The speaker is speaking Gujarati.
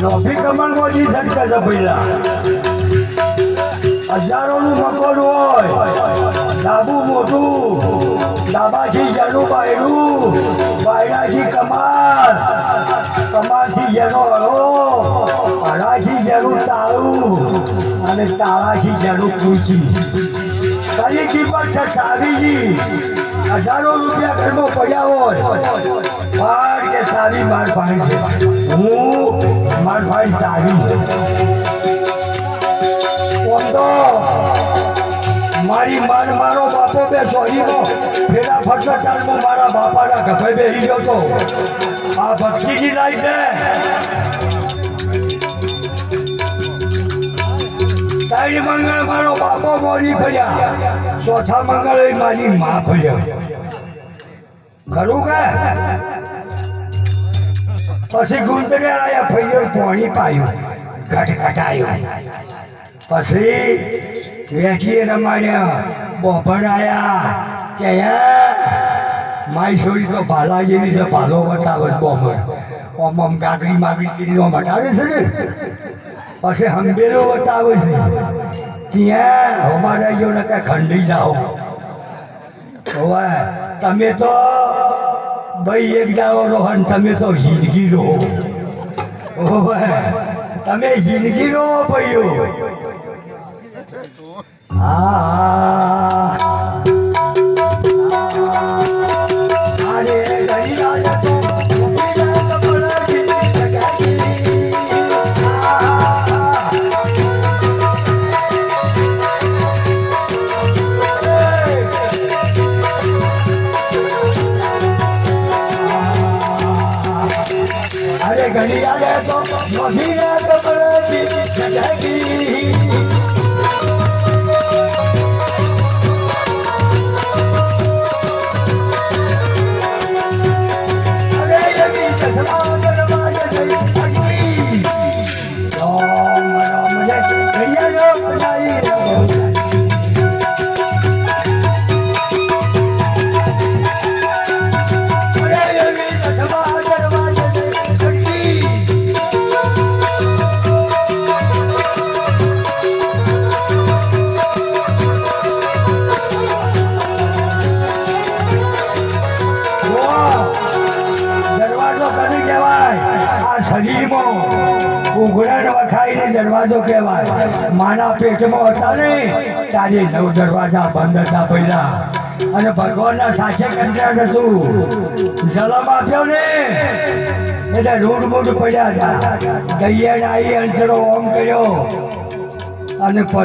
નોભી કમળમાં જી છટકે છે પહેલા હજારોનું મકોડ હોય ડાબુ મોટું ડાબાથી જેનું બાયરું બાયરાથી કમાર કમારથી જેનો હળો હળાથી જેનું તાળું અને તાળાથી જેનું કુચી તારી કિંમત છે સારીજી હજારો રૂપિયા ઘરમાં પડ્યા હોય પણ કે સારી માર ભાઈ છે હું માર ભાઈ સારી તો મારી માર મારો બાપો બે ચોરીનો ફેરા ફરતા ટાળમાં મારા બાપાના ગભે બેસી ગયો તો આ ભક્તિજી લાઈ છે તારી મંગળ મારો બાપો મોરી ફર્યા ચોથા મંગળ મારી માં ફર્યા ખરું કે પછી ગુંદરે આયા ફર્યો પાણી પાયું ઘટઘટાયું પછી વેઠીએ રમાડ્યા બોપણ આયા કે મારી છોડી તો ભાલા જેવી છે ભાલો બતાવે બોમણ ઓમ આમ કાકડી માગડી કરીને મટાડે છે ને પછી હંબેલો બતાવે છે ત્યાં અમારા જો ને કાંઈ ખંડી જાઓ હવે તમે તો ભાઈ એક જાઓ રોહન તમે તો જિંદગી રહો તમે જિંદગી રહો ભાઈઓ અરે ઘણી યાદ તો મહીના કમળથી સજાકી શરીરમાં ઉઘડાને વખાઈને દરવાજો કહેવાય. માના પેટમાં હતા ને ત્યારે 9 દરવાજા બંધ હતા પહેલા અને ભગવાનના સાચે કંટ્રાટ હતું. જલમ આપ્યો ને એટલે રૂડ મૂડ પડ્યા હતા. ગૈયાને આવી અંસડો ઓમ કર્યો અને પછી